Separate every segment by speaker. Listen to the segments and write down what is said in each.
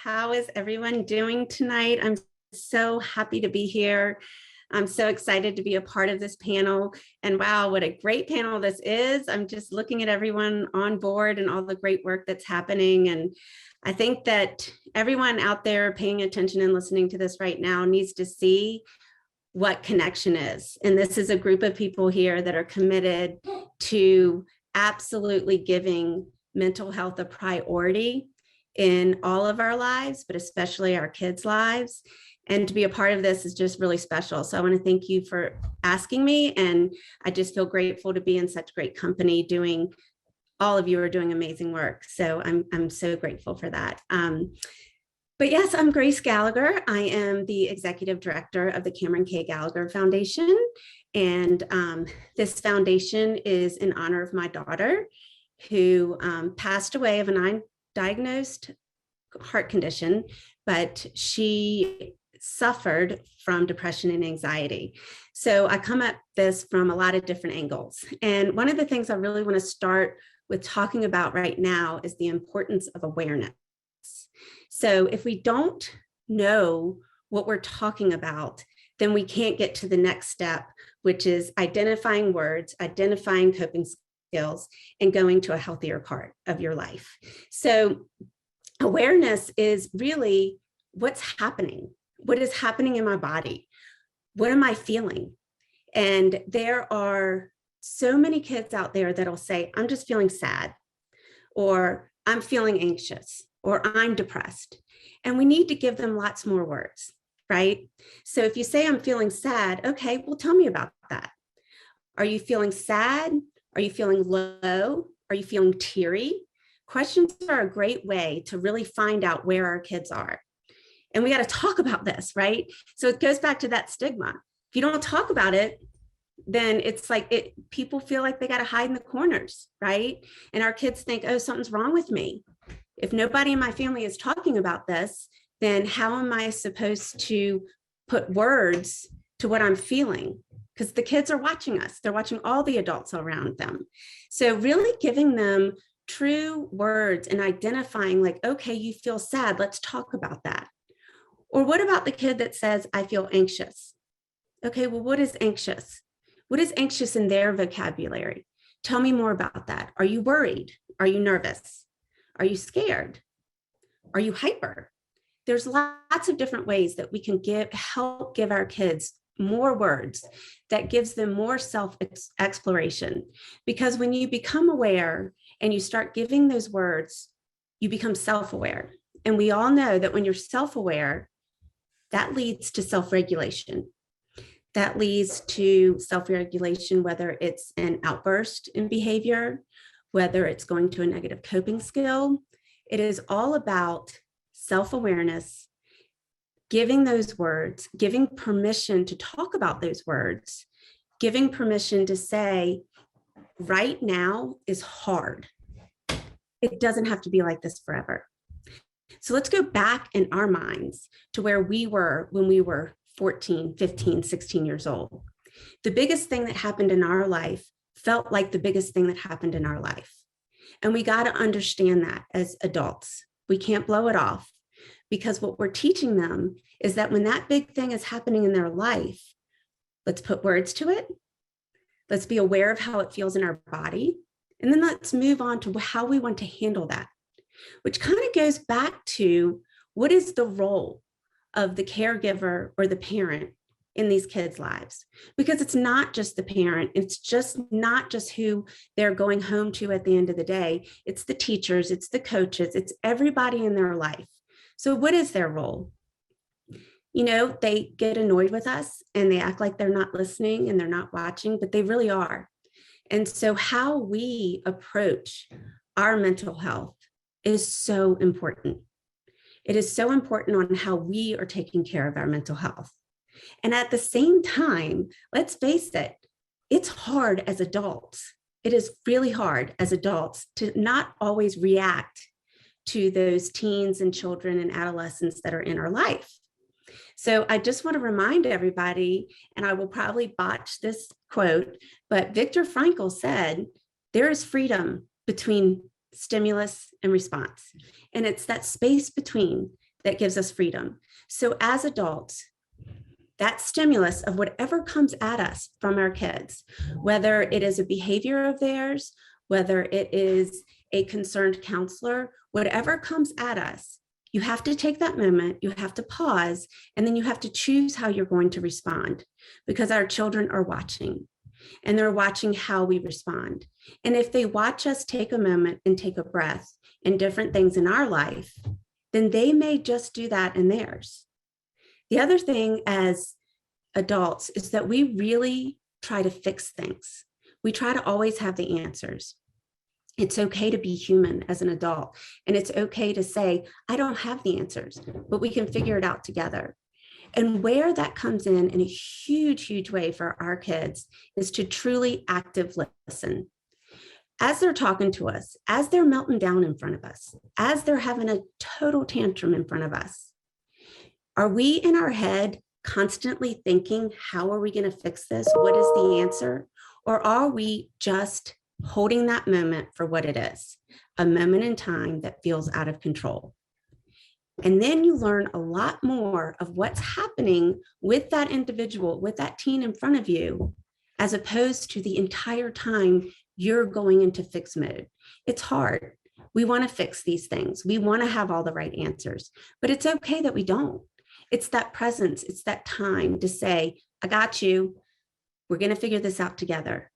Speaker 1: How is everyone doing tonight? I'm so happy to be here. I'm so excited to be a part of this panel. And wow, what a great panel this is. I'm just looking at everyone on board and all the great work that's happening. And I think that everyone out there paying attention and listening to this right now needs to see what connection is. And this is a group of people here that are committed to absolutely giving mental health a priority in all of our lives, but especially our kids' lives. And to be a part of this is just really special. So I want to thank you for asking me. And I just feel grateful to be in such great company doing, all of you are doing amazing work. So I'm so grateful for that. But yes, I'm Grace Gallagher. I am the executive director of the Cameron K. Gallagher Foundation. And this foundation is in honor of my daughter who passed away of a diagnosed heart condition, but she suffered from depression and anxiety. So I come at this from a lot of different angles. And one of the things I really want to start with talking about right now is the importance of awareness. So if we don't know what we're talking about, then we can't get to the next step, which is identifying words, identifying coping skills, and going to a healthier part of your life. So awareness is really what's happening. What is happening in my body? What am I feeling? And there are so many kids out there that'll say, I'm just feeling sad, or I'm feeling anxious, or I'm depressed. And we need to give them lots more words, right? So if you say I'm feeling sad, okay, well, tell me about that. Are you feeling sad? Are you feeling low? Are you feeling teary? Questions are a great way to really find out where our kids are. And we got to talk about this, right? So it goes back to that stigma. If you don't talk about it, then it's like people feel like they got to hide in the corners, right? And our kids think, oh, something's wrong with me. If nobody in my family is talking about this, then how am I supposed to put words to what I'm feeling? Because the kids are watching us. They're watching all the adults around them. So really giving them true words and identifying like, okay, you feel sad. Let's talk about that. Or what about the kid that says, I feel anxious? Okay, well, what is anxious? What is anxious in their vocabulary? Tell me more about that. Are you worried? Are you nervous? Are you scared? Are you hyper? There's lots of different ways that we can help give our kids more words that gives them more self-exploration. Because when you become aware and you start giving those words, you become self-aware. And we all know that when you're self-aware, that leads to self-regulation. That leads to self-regulation, whether it's an outburst in behavior, whether it's going to a negative coping skill. It is all about self-awareness, giving those words, giving permission to talk about those words, giving permission to say, right now is hard. It doesn't have to be like this forever. So let's go back in our minds to where we were when we were 14, 15, 16 years old. The biggest thing that happened in our life felt like the biggest thing that happened in our life. And we got to understand that as adults. We can't blow it off, because what we're teaching them is that when that big thing is happening in their life, let's put words to it. Let's be aware of how it feels in our body. And then let's move on to how we want to handle that, which kind of goes back to what is the role of the caregiver or the parent in these kids' lives? Because it's not just the parent. It's just not just who they're going home to at the end of the day. It's the teachers, it's the coaches, it's everybody in their life. So what is their role? You know, they get annoyed with us and they act like they're not listening and they're not watching, but they really are. And so how we approach our mental health is so important. It is so important on how we are taking care of our mental health. And at the same time, let's face it, it's hard as adults. It is really hard as adults to not always react to those teens and children and adolescents that are in our life. So I just want to remind everybody, and I will probably botch this quote, but Viktor Frankl said, there is freedom between stimulus and response. And it's that space between that gives us freedom. So as adults, that stimulus of whatever comes at us from our kids, whether it is a behavior of theirs, whether it is a concerned counselor, whatever comes at us, you have to take that moment, you have to pause, and then you have to choose how you're going to respond, because our children are watching and they're watching how we respond. And if they watch us take a moment and take a breath in different things in our life, then they may just do that in theirs. The other thing as adults is that we really try to fix things. We try to always have the answers. It's okay to be human as an adult, and it's okay to say, I don't have the answers, but we can figure it out together. And where that comes in a huge, huge way for our kids is to truly active listen. As they're talking to us, as they're melting down in front of us, as they're having a total tantrum in front of us, are we in our head constantly thinking, how are we going to fix this? What is the answer? Or are we just holding that moment for what it is, a moment in time that feels out of control? And then you learn a lot more of what's happening with that individual, with that teen in front of you, as opposed to the entire time you're going into fix mode. It's hard. We want to fix these things. We want to have all the right answers, but it's okay that we don't. It's that presence. It's that time to say, I got you. We're going to figure this out together.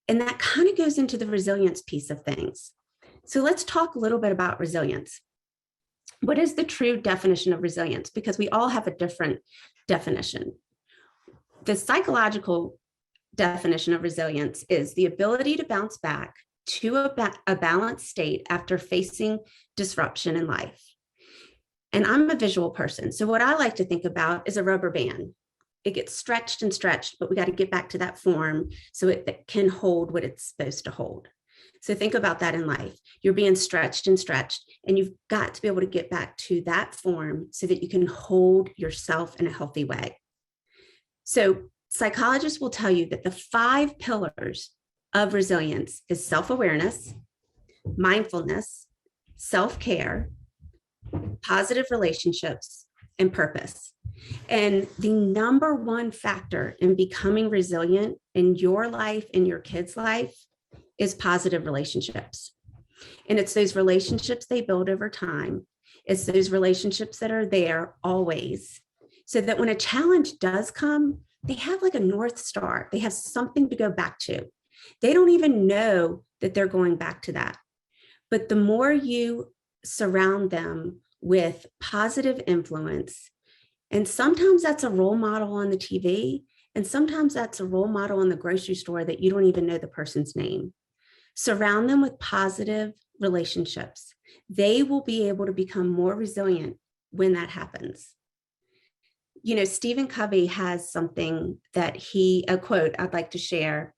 Speaker 1: And that kind of goes into the resilience piece of things. So let's talk a little bit about resilience. What is the true definition of resilience? Because we all have a different definition. The psychological definition of resilience is the ability to bounce back to a balanced state after facing disruption in life. And I'm a visual person. So what I like to think about is a rubber band. It gets stretched and stretched, but we got to get back to that form so it can hold what it's supposed to hold. So think about that in life. You're being stretched and stretched, and you've got to be able to get back to that form so that you can hold yourself in a healthy way. So psychologists will tell you that the 5 pillars of resilience is self-awareness, mindfulness, self-care, positive relationships, and purpose. And the number one factor in becoming resilient in your life, in your kids' life, is positive relationships. And it's those relationships they build over time. It's those relationships that are there always, so that when a challenge does come, they have like a North Star. They have something to go back to. They don't even know that they're going back to that. But the more you surround them with positive influence, and sometimes that's a role model on the TV, and sometimes that's a role model in the grocery store that you don't even know the person's name. Surround them with positive relationships. They will be able to become more resilient when that happens. You know, Stephen Covey has something that a quote I'd like to share.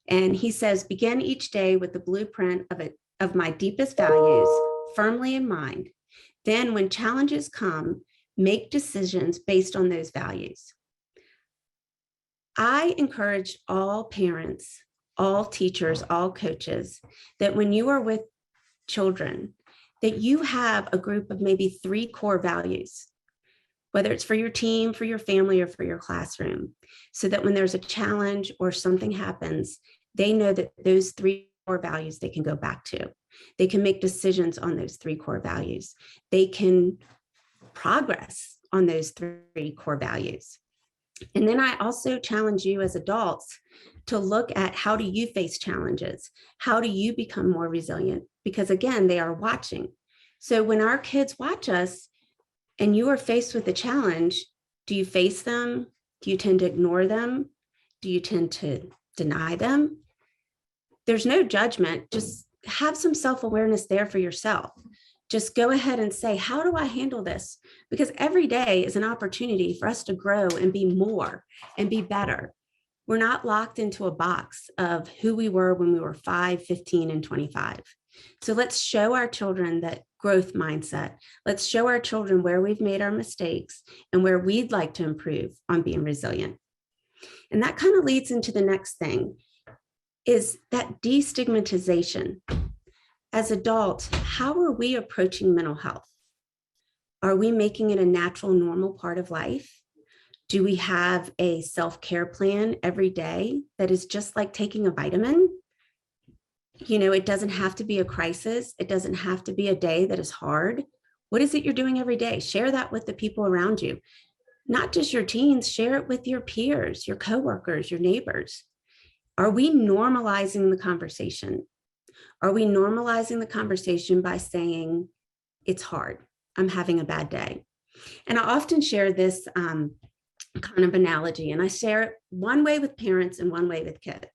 Speaker 1: And he says, begin each day with the blueprint of my deepest values firmly in mind. Then when challenges come, make decisions based on those values. I encourage all parents, all teachers, all coaches, that when you are with children, that you have a group of maybe 3 core values, whether it's for your team, for your family, or for your classroom, so that when there's a challenge or something happens, they know that those 3 core values they can go back to. They can make decisions on those 3 core values. They can progress on those 3 core values. And then I also challenge you as adults to look at, how do you face challenges? How do you become more resilient? Because again, they are watching. So when our kids watch us and you are faced with a challenge, do you face them? Do you tend to ignore them? Do you tend to deny them? There's no judgment. Just have some self-awareness there for yourself. Just go ahead and say, how do I handle this? Because every day is an opportunity for us to grow and be more and be better. We're not locked into a box of who we were when we were 5, 15, and 25. So let's show our children that growth mindset. Let's show our children where we've made our mistakes and where we'd like to improve on being resilient. And that kind of leads into the next thing, is that destigmatization. As adults, how are we approaching mental health? Are we making it a natural, normal part of life? Do we have a self-care plan every day that is just like taking a vitamin? It doesn't have to be a crisis. It doesn't have to be a day that is hard. What is it you're doing every day? Share that with the people around you, not just your teens, share it with your peers, your coworkers, your neighbors. Are we normalizing the conversation? Are we normalizing the conversation by saying, it's hard, I'm having a bad day? And I often share this kind of analogy, and I share it one way with parents and one way with kids.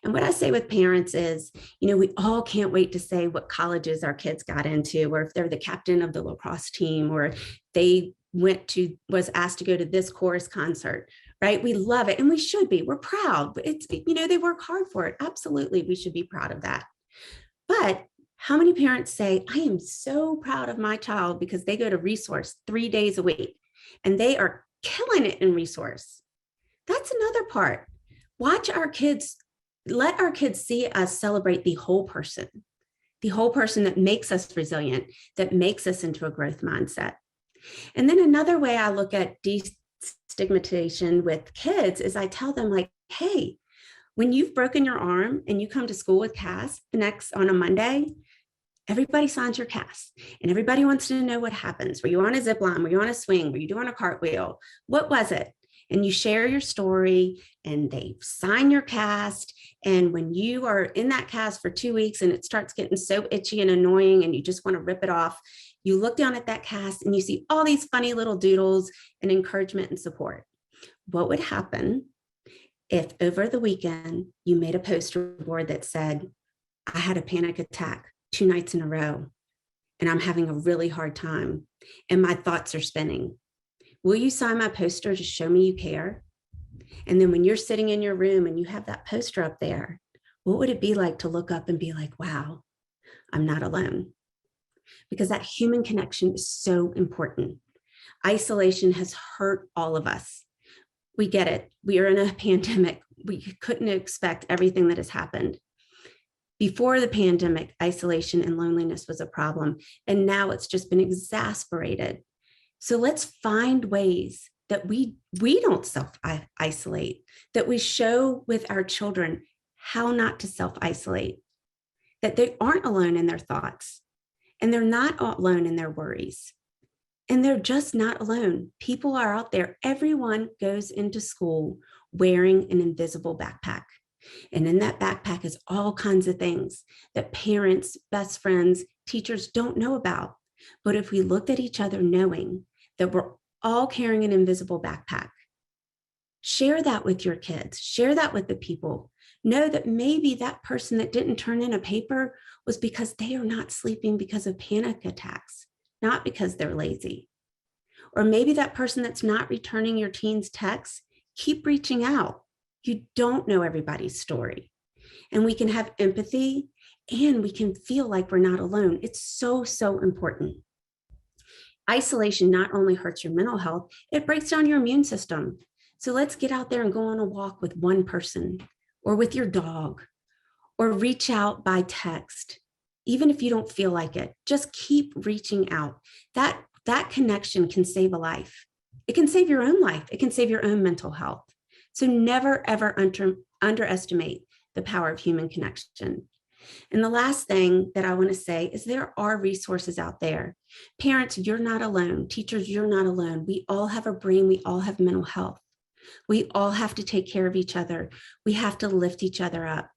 Speaker 1: And what I say with parents is, we all can't wait to say what colleges our kids got into, or if they're the captain of the lacrosse team, or they was asked to go to this chorus concert, right? We love it and we should be. We're proud. It's, they work hard for it. Absolutely, we should be proud of that. But how many parents say, I am so proud of my child because they go to resource 3 days a week and they are killing it in resource? That's another part. Watch our kids, let our kids see us celebrate the whole person that makes us resilient, that makes us into a growth mindset. And then another way I look at destigmatization with kids is I tell them, like, hey, when you've broken your arm and you come to school with cast on a Monday, everybody signs your cast and everybody wants to know what happens. Were you on a zip line? Were you on a swing? Were you doing a cartwheel? What was it? And you share your story and they sign your cast. And when you are in that cast for 2 weeks and it starts getting so itchy and annoying and you just want to rip it off, you look down at that cast and you see all these funny little doodles and encouragement and support. What would happen if over the weekend you made a poster board that said, I had a panic attack 2 nights in a row and I'm having a really hard time and my thoughts are spinning? Will you sign my poster to show me you care? And then when you're sitting in your room and you have that poster up there, what would it be like to look up and be like, wow, I'm not alone? Because that human connection is so important. Isolation has hurt all of us. We get it. We are in a pandemic. We couldn't expect everything that has happened. Before the pandemic, isolation and loneliness was a problem, and now it's just been exacerbated. So let's find ways that we don't self-isolate, that we show with our children how not to self-isolate, that they aren't alone in their thoughts, and they're not alone in their worries, and they're just not alone. People are out there. Everyone goes into school wearing an invisible backpack. And in that backpack is all kinds of things that parents, best friends, teachers don't know about. But if we looked at each other knowing that we're all carrying an invisible backpack, share that with your kids, share that with the people. Know that maybe that person that didn't turn in a paper was because they are not sleeping because of panic attacks, not because they're lazy. Or maybe that person that's not returning your teen's texts, keep reaching out. You don't know everybody's story. And we can have empathy and we can feel like we're not alone. It's so, so important. Isolation not only hurts your mental health, it breaks down your immune system. So let's get out there and go on a walk with one person or with your dog, or reach out by text. Even if you don't feel like it, just keep reaching out. That connection can save a life. It can save your own life. It can save your own mental health. So never, ever underestimate the power of human connection. And the last thing that I want to say is there are resources out there. Parents, you're not alone. Teachers, you're not alone. We all have a brain. We all have mental health. We all have to take care of each other. We have to lift each other up.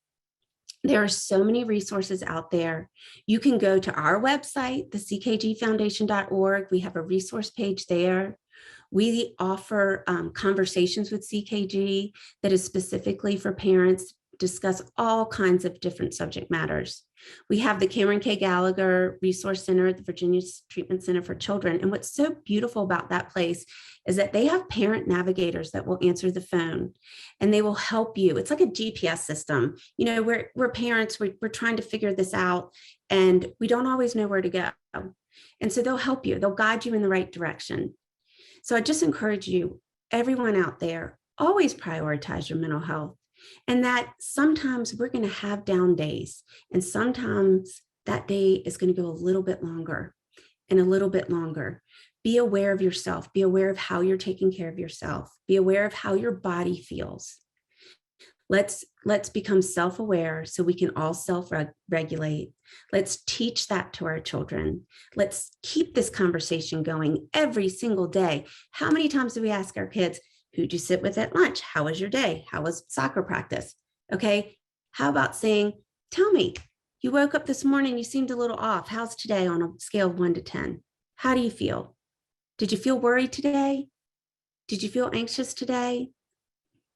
Speaker 1: There are so many resources out there. You can go to our website, the ckgfoundation.org. We have a resource page there. We offer conversations with CKG that is specifically for parents, discuss all kinds of different subject matters. We have the Cameron K. Gallagher Resource Center at the Virginia Treatment Center for Children. And what's so beautiful about that place is that they have parent navigators that will answer the phone and they will help you. It's like a GPS system. We're parents, we're trying to figure this out and we don't always know where to go. And so they'll help you, they'll guide you in the right direction. So I just encourage you, everyone out there, always prioritize your mental health. And that sometimes we're going to have down days, and sometimes that day is going to go a little bit longer. and a little bit longer. Be aware of yourself. Be aware of how you're taking care of yourself. Be aware of how your body feels. Let's become self-aware so we can all self-regulate. Let's teach that to our children. Let's keep this conversation going every single day. How many times do we ask our kids, who'd you sit with at lunch? How was your day? How was soccer practice? Okay. How about saying, tell me, you woke up this morning, you seemed a little off. How's today on a scale of 1 to 10? How do you feel? Did you feel worried today? Did you feel anxious today?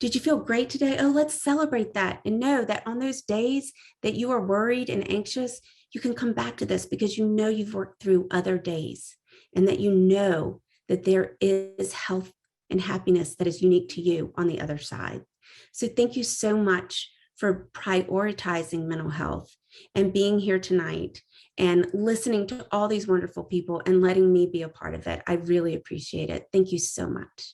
Speaker 1: Did you feel great today? Oh, let's celebrate that and know that on those days that you are worried and anxious, you can come back to this because you know you've worked through other days and that you know that there is health and happiness that is unique to you on the other side. So thank you so much for prioritizing mental health and being here tonight and listening to all these wonderful people and letting me be a part of it. I really appreciate it. Thank you so much.